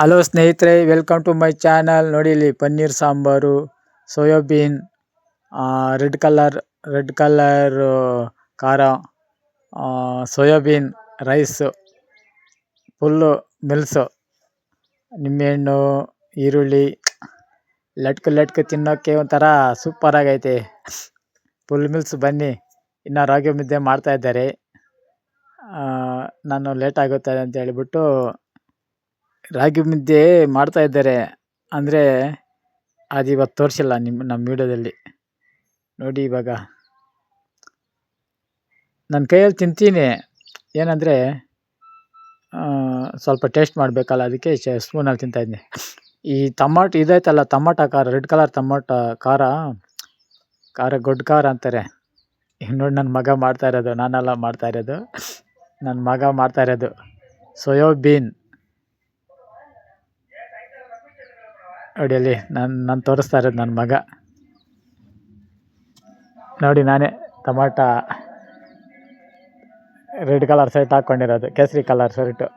Hello ಸ್ನೇಹಿತರೆ, welcome to my channel. ನೋಡಿ ಇಲ್ಲಿ paneer sambar, soybean, red colour ಖಾರ, ಸೋಯಾಬೀನ್ ರೈಸ್, ಫುಲ್ಲು ಮಿಲ್ಸು, ನಿಂಬೆಹಣ್ಣು, ಈರುಳ್ಳಿ, ಲಟ್ಕ ತಿನ್ನೋಕ್ಕೆ ಒಂಥರ ಸೂಪರ್ ಆಗೈತೆ. Full meals. ಬನ್ನಿ. ಇನ್ನು ರಾಗಿ ಮುದ್ದೆ ಮಾಡ್ತಾ ಇದ್ದಾರೆ. ನಾನು ಲೇಟ್ ಆಗುತ್ತೆ ಅಂತ ಹೇಳಿಬಿಟ್ಟು ರಾಗಿ ಮುದ್ದೆ ಮಾಡ್ತಾ ಇದ್ದಾರೆ. ಅಂದರೆ ಅದು ಇವತ್ತು ತೋರಿಸಿಲ್ಲ ನಮ್ಮ ವಿಡಿಯೋದಲ್ಲಿ. ನೋಡಿ ಇವಾಗ ನನ್ನ ಕೈಯಲ್ಲಿ ತಿಂತೀನಿ. ಏನಂದರೆ ಸ್ವಲ್ಪ ಟೇಸ್ಟ್ ಮಾಡಬೇಕಲ್ಲ, ಅದಕ್ಕೆ ಸ್ಪೂನಲ್ಲಿ ತಿಂತಾಯಿದ್ದೀನಿ. ಈ ಟಮಾಟೊ ಇದೈತಲ್ಲ, ಟಮಾಟೊ ಖಾರ, ರೆಡ್ ಕಲರ್ ಟಮಾಟೊ ಖಾರ ಗೊಡ್ಡು ಖಾರ ಅಂತಾರೆ. ಈಗ ನೋಡಿ ನನ್ನ ಮಗ ಮಾಡ್ತಾ ಇರೋದು, ನಾನೆಲ್ಲ ಮಾಡ್ತಾ ಇರೋದು, ನನ್ನ ಮಗ ಮಾಡ್ತಾ ಇರೋದು ಸೋಯಾಬೀನ್. ನೋಡಿಯಲ್ಲಿ ನಾನು ತೋರಿಸ್ತಾ ಇರೋದು ನನ್ನ ಮಗ. ನೋಡಿ ನಾನೇ ಟಮಾಟ ರೆಡ್ ಕಲರ್ ಶರ್ಟ್ ಹಾಕ್ಕೊಂಡಿರೋದು, ಕೇಸರಿ ಕಲರ್ ಶರ್ಟು.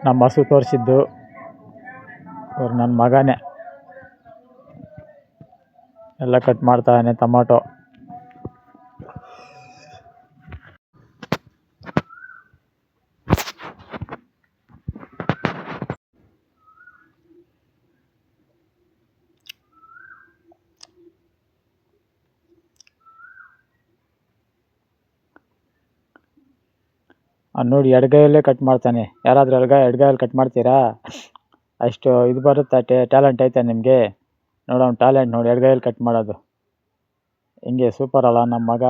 ನಮ್ಮ ಹಸು ತೋರಿಸಿದ್ದು ಇವ್ರು ನನ್ನ ಮಗನೇ. ಎಲ್ಲ ಕಟ್ ಮಾಡ್ತಾನೆ ಟೊಮಾಟೊ. ನೋಡಿ ಎಡಗೈಯಲ್ಲೇ ಕಟ್ ಮಾಡ್ತಾನೆ. ಯಾರಾದರೂ ಎಡಗೈಯಲ್ಲಿ ಕಟ್ ಮಾಡ್ತೀರಾ? ಅಷ್ಟು ಇದು ಬರುತ್ತೆ, ಟ್ಯಾಲೆಂಟ್ ಐತೆ ನಿಮಗೆ. ನೋಡಿ ಅವ್ನು ಟ್ಯಾಲೆಂಟ್ ನೋಡಿ, ಎಡಗೈಯಲ್ಲಿ ಕಟ್ ಮಾಡೋದು. ಹಿಂಗೆ ಸೂಪರ್ ಅಲ್ಲ ನಮ್ಮ ಮಗ.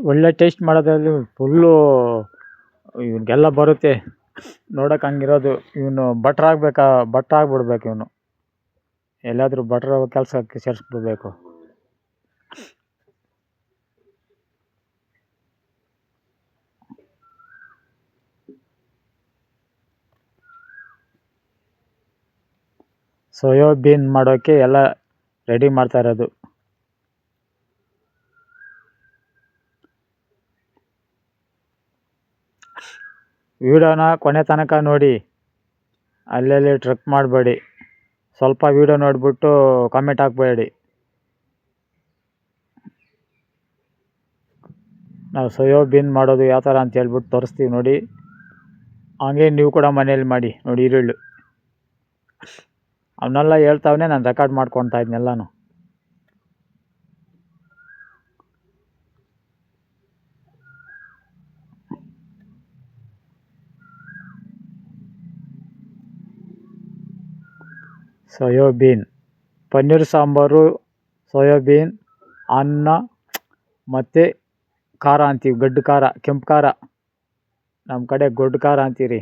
ಒಳ್ಳೆ ಟೇಸ್ಟ್ ಮಾಡೋದ್ರಲ್ಲಿ ಫುಲ್ಲು ಇವನಿಗೆಲ್ಲ ಬರುತ್ತೆ. ನೋಡೋಕೆ ಹಂಗಿರೋದು. ಇವನು ಆಗ್ಬಿಡ್ಬೇಕು ಇವನು. ಎಲ್ಲಾದರೂ ಭಟ್ರ ಕೆಲಸಕ್ಕೆ ಸೇರಿಸ್ಬಿಡ್ಬೇಕು. ಸೋಯಾಬೀನ್ ಮಾಡೋಕ್ಕೆ ಎಲ್ಲ ರೆಡಿ ಮಾಡ್ತಾ ಇರೋದು. ವಿಡಿಯೋನ ಕೊನೆ ತನಕ ನೋಡಿ, ಅಲ್ಲಲ್ಲಿ ಟ್ರಕ್ ಮಾಡಬೇಡಿ. ಸ್ವಲ್ಪ ವಿಡಿಯೋ ನೋಡಿಬಿಟ್ಟು ಕಾಮೆಂಟ್ ಹಾಕಬೇಡಿ. ನಾವು ಸೋಯಾಬೀನ್ ಮಾಡೋದು ಯಾವ ಥರ ಅಂತ ಹೇಳ್ಬಿಟ್ಟು ತೋರಿಸ್ತೀವಿ ನೋಡಿ. ಹಂಗೆ ನೀವು ಕೂಡ ಮನೇಲಿ ಮಾಡಿ ನೋಡಿ. ಈರುಳ್ಳಿ ಅವನ್ನೆಲ್ಲ ಹೇಳ್ತಾವನೆ, ನಾನು ರೆಕಾರ್ಡ್ ಮಾಡ್ಕೊತಾ ಇದ್ನೆಲ್ಲನೂ. ಸೋಯಾಬೀನ್ ಪನ್ನೀರ್ ಸಾಂಬಾರು, ಸೋಯಾಬೀನ್, ಅನ್ನ ಮತ್ತು ಖಾರ ಅಂತೀವಿ, ಗಡ್ಡು ಖಾರ, ಕೆಂಪು ಖಾರ. ನಮ್ಮ ಕಡೆ ಗೊಡ್ಡು ಖಾರ ಅಂತೀರಿ.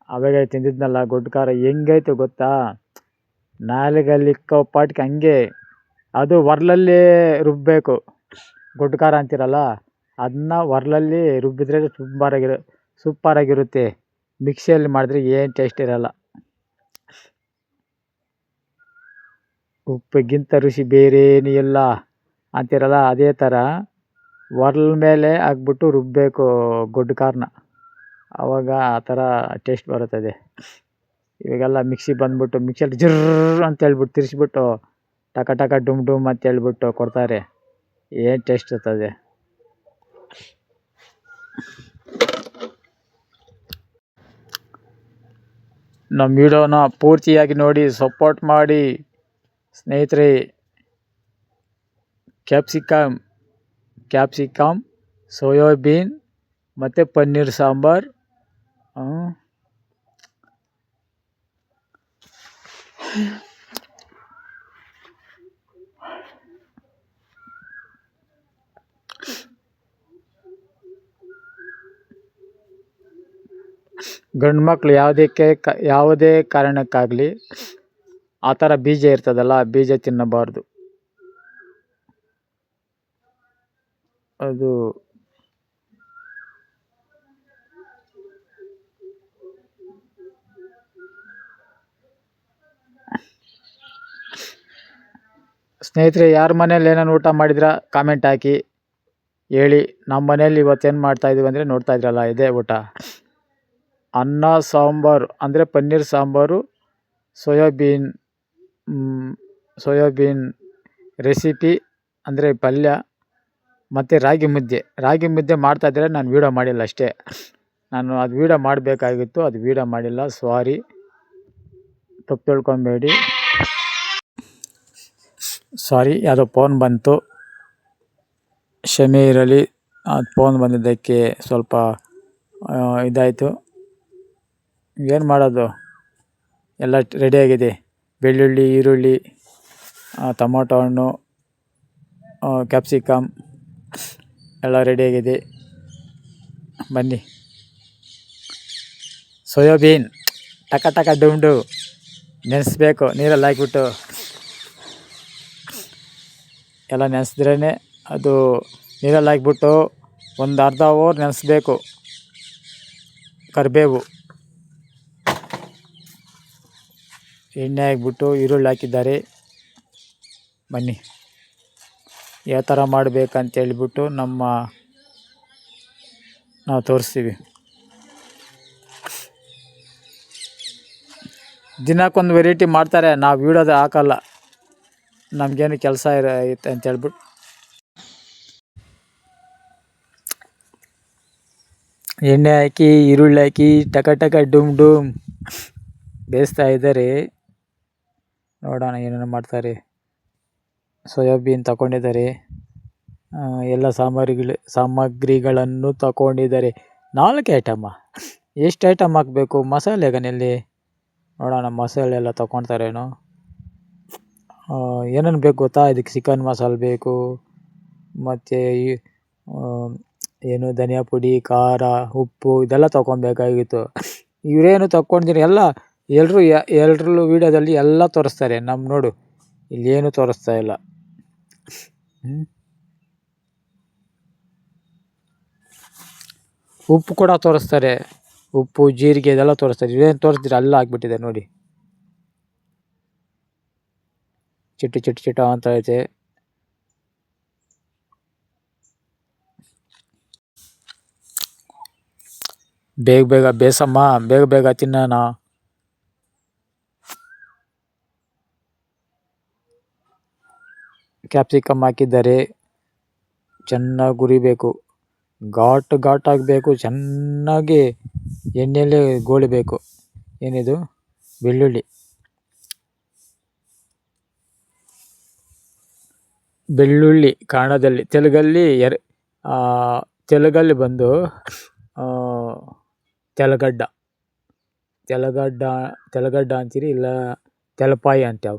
ಅವಾಗ ತಿಂದಿದ್ನಲ್ಲ ಗೊಡ್ಡು ಖಾರ, ಹೆಂಗೈತೆ ಗೊತ್ತಾ? ನಾಲಿಗೆಯಲ್ಲಿ ಇಕ್ಕೋ ಪಾಟ್ಗೆ ಹಂಗೆ. ಅದು ಒರ್ಲಲ್ಲಿ ರುಬ್ಬಬೇಕು. ಗೊಡ್ಡು ಖಾರ ಅಂತೀರಲ್ಲ, ಅದನ್ನ ಒರ್ಲಲ್ಲಿ ರುಬ್ಬಿದ್ರೆ ಸೂಪರಾಗಿರುತ್ತೆ. ಮಿಕ್ಸಿಯಲ್ಲಿ ಮಾಡಿದ್ರೆ ಏನು ಟೇಸ್ಟ್ ಇರೋಲ್ಲ. ಉಪ್ಪಿಗಿಂತ ರುಚಿ ಬೇರೇನೂ ಇಲ್ಲ ಅಂತೀರಲ್ಲ, ಅದೇ ಥರ ಒರ್ಲ್ ಮೇಲೆ ಹಾಕ್ಬಿಟ್ಟು ರುಬ್ಬಬೇಕು ಗೊಡ್ಡು ಖಾರನ. ಆವಾಗ ಆ ಥರ ಟೇಸ್ಟ್ ಬರುತ್ತದೆ. ಇವಾಗೆಲ್ಲ ಮಿಕ್ಸಿ ಬಂದ್ಬಿಟ್ಟು ಮಿಕ್ಸಿಯಲ್ಲಿ ಜರ್ರ್ ಅಂತ ಹೇಳ್ಬಿಟ್ಟು ತಿರ್ಸ್ಬಿಟ್ಟು ಟಕ ಡುಮ್ ಅಂತ ಹೇಳ್ಬಿಟ್ಟು ಕೊಡ್ತಾರೆ. ಏನು ಟೇಸ್ಟ್ ಇರ್ತದೆ. ನಮ್ಮ ವಿಡಿಯೋನ ಪೂರ್ತಿಯಾಗಿ ನೋಡಿ, ಸಪೋರ್ಟ್ ಮಾಡಿ ಸ್ನೇಹಿತರೆ. ಕ್ಯಾಪ್ಸಿಕಮ್, ಸೋಯಾಬೀನ್ ಮತ್ತು ಪನ್ನೀರ್ ಸಾಂಬಾರ್. ಗಂಡು ಮಕ್ಕಳು ಯಾವುದೇ ಕಾರಣಕ್ಕಾಗಲಿ ಆ ಥರ ಬೀಜ ಇರ್ತದಲ್ಲ, ಆ ಬೀಜ ತಿನ್ನಬಾರ್ದು. ಅದು ಸ್ನೇಹಿತರೆ, ಯಾರ ಮನೇಲಿ ಏನೇನು ಊಟ ಮಾಡಿದ್ರ ಕಾಮೆಂಟ್ ಹಾಕಿ ಹೇಳಿ. ನಮ್ಮ ಮನೇಲಿ ಇವತ್ತೇನು ಮಾಡ್ತಾಯಿದ್ದೀವಿ ಅಂದರೆ ನೋಡ್ತಾ ಇದ್ರಲ್ಲ, ಇದೇ ಊಟ. ಅನ್ನ ಸಾಂಬಾರು ಅಂದರೆ ಪನ್ನೀರ್ ಸಾಂಬಾರು, ಸೋಯಾಬೀನ್ ರೆಸಿಪಿ ಅಂದರೆ ಪಲ್ಯ, ಮತ್ತು ರಾಗಿ ಮುದ್ದೆ ಮಾಡ್ತಾಯಿದ್ರೆ ನಾನು ವೀಡಿಯೋ ಮಾಡಿಲ್ಲ ಅಷ್ಟೇ. ನಾನು ಅದು ವೀಡಿಯೋ ಮಾಡಬೇಕಾಗಿತ್ತು, ಅದು ವೀಡಿಯೋ ಮಾಡಿಲ್ಲ, ಸಾರಿ, ತಪ್ಪು ತಿಳ್ಕೊಬೇಡಿ. ಸಾರಿ, ಯಾವುದೋ ಫೋನ್ ಬಂತು, ಕ್ಷಮೆ ಇರಲಿ. ಅದು ಫೋನ್ ಬಂದಿದ್ದಕ್ಕೆ ಸ್ವಲ್ಪ ಇದಾಯಿತು. ಏನು ಮಾಡೋದು, ಎಲ್ಲ ರೆಡಿಯಾಗಿದೆ. ಬೆಳ್ಳುಳ್ಳಿ, ಈರುಳ್ಳಿ, ಟೊಮೊಟೊ ಹಣ್ಣು, ಕ್ಯಾಪ್ಸಿಕಮ್ ಎಲ್ಲ ರೆಡಿಯಾಗಿದೆ. ಬನ್ನಿ. ಸೋಯಾಬೀನ್ ಟಕ ಡುಂಡು ನೆನೆಸ್ಬೇಕು, ನೀರಲ್ಲಿ ಹಾಕಿಬಿಟ್ಟು ಎಲ್ಲ ನೆನೆಸಿದ್ರೇ ಅದು. ನೀರಲ್ಲಿ ಹಾಕಿಬಿಟ್ಟು ಒಂದು ಅರ್ಧ ಅವರ್ ನೆನೆಸ್ಬೇಕು. ಕರಿಬೇವು, ಎಣ್ಣೆ ಹಾಕ್ಬಿಟ್ಟು ಈರುಳ್ಳಿ ಹಾಕಿದ್ದಾರೆ. ಬನ್ನಿ, ಯಾವ ಥರ ಮಾಡಬೇಕಂತೇಳ್ಬಿಟ್ಟು ನಾವು ತೋರಿಸ್ತೀವಿ. ದಿನಕ್ಕೊಂದು ವೆರೈಟಿ ಮಾಡ್ತಾರೆ, ನಾವು ವೀಡಿಯೋದ ಹಾಕಲ್ಲ, ನಮಗೇನು ಕೆಲಸ ಇರುತ್ತೆ ಅಂತೇಳ್ಬಿಟ್ಟು. ಎಣ್ಣೆ ಹಾಕಿ ಈರುಳ್ಳಿ ಹಾಕಿ ಟಕ ಡುಮ್ ಬೇಯಿಸ್ತಾ ಇದ್ದಾರೆ. ನೋಡೋಣ ಏನೇನು ಮಾಡ್ತಾರೆ. ಸೋಯಾಬೀನ್ ತಗೊಂಡಿದ್ದಾರೆ, ಎಲ್ಲ ಸಾಮಗ್ರಿಗಳನ್ನು ತಗೊಂಡಿದ್ದಾರೆ. 4 ಐಟಮ್ಮ. ಎಷ್ಟು ಐಟಮ್ ಹಾಕಬೇಕು ಮಸಾಲೆಗನಲ್ಲಿ? ನೋಡೋಣ, ಮಸಾಲೆ ಎಲ್ಲ ತಗೊಳ್ತಾರೇನೋ. ಏನೇನು ಬೇಕು ಗೊತ್ತಾ? ಇದಕ್ಕೆ ಚಿಕನ್ ಮಸಾಲೆ ಬೇಕು, ಮತ್ತು ಏನು ಧನಿಯಾ ಪುಡಿ, ಖಾರ, ಉಪ್ಪು ಇದೆಲ್ಲ ತೊಗೊಬೇಕಾಗಿತ್ತು. ಇವರೇನು ತಗೊಂಡಿರಿ ಎಲ್ಲ. ಎಲ್ಲರೂ ವೀಡಿಯೋದಲ್ಲಿ ಎಲ್ಲ ತೋರಿಸ್ತಾರೆ. ನೋಡು, ಇಲ್ಲೇನು ತೋರಿಸ್ತಾ ಇಲ್ಲ. ಉಪ್ಪು ಕೂಡ ತೋರಿಸ್ತಾರೆ, ಉಪ್ಪು, ಜೀರಿಗೆ ಇದೆಲ್ಲ ತೋರಿಸ್ತಾರೆ. ಇವೇನು ತೋರಿಸ್ತೀರ, ಎಲ್ಲ ಹಾಕ್ಬಿಟ್ಟಿದೆ ನೋಡಿ. ಚಿಟ್ಟು ಅಂತ ಐತೆ. ಬೇಗ ಬೇಸಮ್ಮ, ಬೇಗ ತಿನ್ನೋಣ. ಕ್ಯಾಪ್ಸಿಕಮ್ ಹಾಕಿದ್ದಾರೆ, ಚೆನ್ನಾಗಿ ಹುರಿಬೇಕು. ಘಾಟ್ ಆಗಬೇಕು, ಚೆನ್ನಾಗಿ ಎಣ್ಣೆಯಲ್ಲಿ ಗೋಳಬೇಕು. ಏನಿದು? ಬೆಳ್ಳುಳ್ಳಿ ಕನ್ನಡದಲ್ಲಿ, ತೆಲುಗಲ್ಲಿ ಬಂದು ತೆಲಗಡ್ಡ ಅಂತೀರಿ, ಇಲ್ಲ ತೆಲಪಾಯಿ ಅಂತ್ಯಾವ.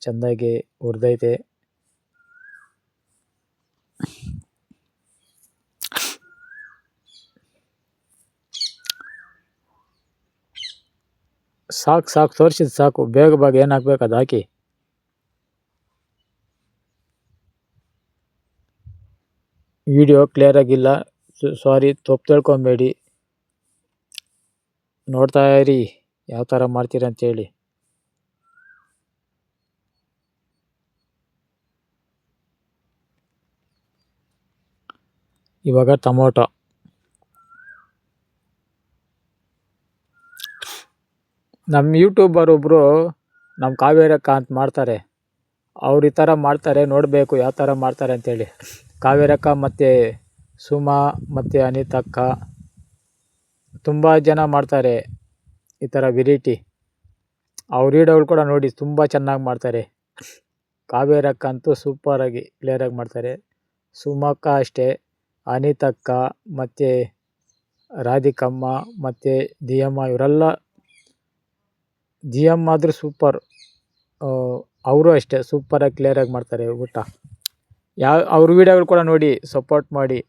ಚೆಂದಾಗಿ ಹುರಿದೈತೆ. ಸಾಕು ತೋರಿಸಿದ್ದು ಸಾಕು. ಬೇಗ ಏನು ಹಾಕ್ಬೇಕು ಅದು ಹಾಕಿ. ವಿಡಿಯೋ ಕ್ಲಿಯರ್ ಆಗಿಲ್ಲ, ಸಾರಿ, ತಪ್ಪು ತಿಳ್ಕೊಬೇಡಿ. ನೋಡ್ತಾ ಇರಿ ಯಾವ ಥರ ಮಾಡ್ತೀರಂತೇಳಿ. ಇವಾಗ ಟೊಮೊಟೊ. ನಮ್ಮ ಯೂಟ್ಯೂಬರ್ ಒಬ್ಬರು, ನಮ್ಮ ಕಾವೇರಕ್ಕ ಅಂತ ಮಾಡ್ತಾರೆ, ಅವ್ರು ಈ ಥರ ಮಾಡ್ತಾರೆ. ನೋಡಬೇಕು ಯಾವ ಥರ ಮಾಡ್ತಾರೆ ಅಂತೇಳಿ. ಕಾವೇರಕ್ಕ ಮತ್ತು ಸುಮಾ ಮತ್ತು ಅನಿತಕ್ಕ ತುಂಬ ಜನ ಮಾಡ್ತಾರೆ ಈ ಥರ ವೆರೈಟಿ. ಅವ್ರ ವೀಡಿಯೋಗಳು ಕೂಡ ನೋಡಿ, ತುಂಬ ಚೆನ್ನಾಗಿ ಮಾಡ್ತಾರೆ. ಕಾವೇರಕ್ಕ ಅಂತೂ ಸೂಪರಾಗಿ ಕ್ಲಿಯರಾಗಿ ಮಾಡ್ತಾರೆ. ಸುಮಕ್ಕ ಅಷ್ಟೇ, ಅನಿತಕ್ಕ ಮತ್ತು ರಾಧಿಕಮ್ಮ ಮತ್ತು ದಿಯಮ್ಮ, ಇವರೆಲ್ಲ. ದಿಯಮ್ಮ ಆದರೂ ಸೂಪರ್, ಅವರು ಅಷ್ಟೇ ಸೂಪರಾಗಿ ಕ್ಲಿಯರಾಗಿ ಮಾಡ್ತಾರೆ ಊಟ. ಅವ್ರ ವೀಡಿಯೋಗಳು ಕೂಡ ನೋಡಿ, ಸಪೋರ್ಟ್ ಮಾಡಿ.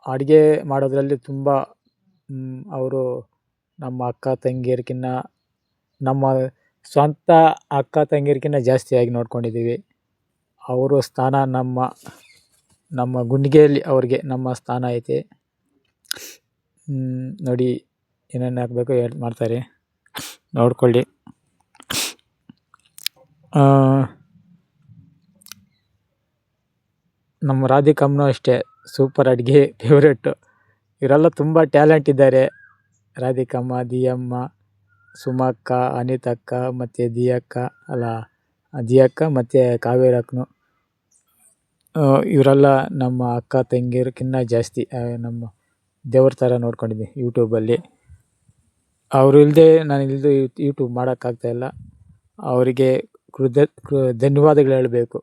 ಅಡುಗೆ ಮಾಡೋದ್ರಲ್ಲಿ ತುಂಬ ಅವರು ನಮ್ಮ ಅಕ್ಕ ತಂಗಿಯರ್ಕಿನ್ನ, ನಮ್ಮ ಸ್ವಂತ ಅಕ್ಕ ತಂಗಿಯರ್ಕಿನ್ನ ಜಾಸ್ತಿಯಾಗಿ ನೋಡ್ಕೊಂಡಿದ್ದೀವಿ. ಅವರು ಸ್ಥಾನ ನಮ್ಮ ಗುಂಡಿಗೆಯಲ್ಲಿ ಅವ್ರಿಗೆ ನಮ್ಮ ಸ್ಥಾನ ಐತೆ. ನೋಡಿ ಏನೇನು ಹಾಕಬೇಕು ಮಾಡ್ತಾರೆ, ನೋಡ್ಕೊಳ್ಳಿ. ನಮ್ಮ ರಾಧಿಕಮ್ಮನೂ ಅಷ್ಟೇ ಸೂಪರ್ ಅಡುಗೆ ಫೇವ್ರೇಟು. ಇವರೆಲ್ಲ ತುಂಬ ಟ್ಯಾಲೆಂಟ್ ಇದ್ದಾರೆ. ರಾಧಿಕಮ್ಮ, ದಿಯಮ್ಮ, ಸುಮಕ್ಕ, ಅನಿತಕ್ಕ ಮತ್ತು ದಿಯಕ್ಕ ದಿಯಕ್ಕ ಮತ್ತು ಕಾವೇರಕ್ಕನು. ಇವರೆಲ್ಲ ನಮ್ಮ ಅಕ್ಕ ತಂಗಿಯರ್ಕಿನ್ನ ಜಾಸ್ತಿ ನಮ್ಮ ದೇವ್ರ ಥರ ನೋಡ್ಕೊಂಡಿದ್ದೀನಿ ಯೂಟ್ಯೂಬಲ್ಲಿ. ಅವರು ಇಲ್ಲದೆ ನಾನು ಯೂಟ್ಯೂಬ್ ಮಾಡೋಕ್ಕಾಗ್ತಾಯಿಲ್ಲ. ಅವರಿಗೆ ಧನ್ಯವಾದಗಳು ಹೇಳಬೇಕು.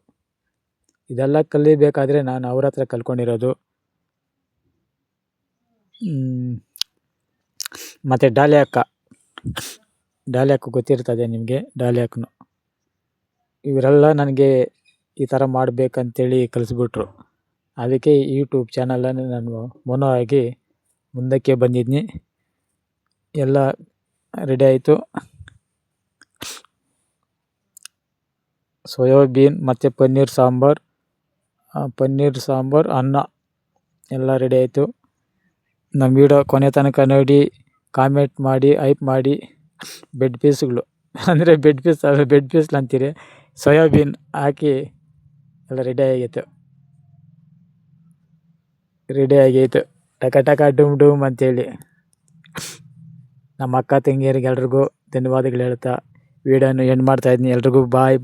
ಇದೆಲ್ಲ ಕಲಿಬೇಕಾದ್ರೆ ನಾನು ಅವ್ರ ಹತ್ರ ಕಲ್ತ್ಕೊಂಡಿರೋದು. ಮತ್ತು ಡಾಲಿ ಅಕ್ಕ ಗೊತ್ತಿರ್ತದೆ ನಿಮಗೆ. ಡಾಲಿ ಅಕ್ಕನು ಇವರೆಲ್ಲ ನನಗೆ ಈ ಥರ ಮಾಡಬೇಕಂತೇಳಿ ಕಲಿಸ್ಬಿಟ್ರು. ಅದಕ್ಕೆ ಯೂಟ್ಯೂಬ್ ಚಾನಲನ್ನು ನಾನು ಮೊನೋ ಆಗಿ ಮುಂದಕ್ಕೆ ಬಂದಿದ್ದೀನಿ. ಎಲ್ಲ ರೆಡಿ ಆಯಿತು. ಸೋಯಾಬೀನ್ ಮತ್ತು ಪನ್ನೀರ್ ಸಾಂಬಾರು, ಅನ್ನ ಎಲ್ಲ ರೆಡಿ ಆಯಿತು. ನಮ್ಮ ವೀಡಿಯೋ ಕೊನೆ ತನಕ ನೋಡಿ, ಕಾಮೆಂಟ್ ಮಾಡಿ, ಹೈಪ್ ಮಾಡಿ. ಬೆಡ್ ಪೀಸ್ಗಳು ಅಂದರೆ ಬೆಡ್ ಪೀಸ್ಲು ಅಂತೀರಿ, ಸೋಯಾಬೀನ್ ಹಾಕಿ ಎಲ್ಲ ರೆಡಿ ಆಗೈತು. ಟಕ ಡೂಮ್ ಡೂಮ್ ಅಂತೇಳಿ. ನಮ್ಮ ಅಕ್ಕ ತಂಗಿಯರಿಗೆ ಎಲ್ರಿಗೂ ಧನ್ಯವಾದಗಳು ಹೇಳ್ತಾ ವಿಡಿಯೋನ ಎಂಡ್ ಮಾಡ್ತಾಯಿದ್ದೀನಿ. ಎಲ್ರಿಗೂ ಬಾಯ್.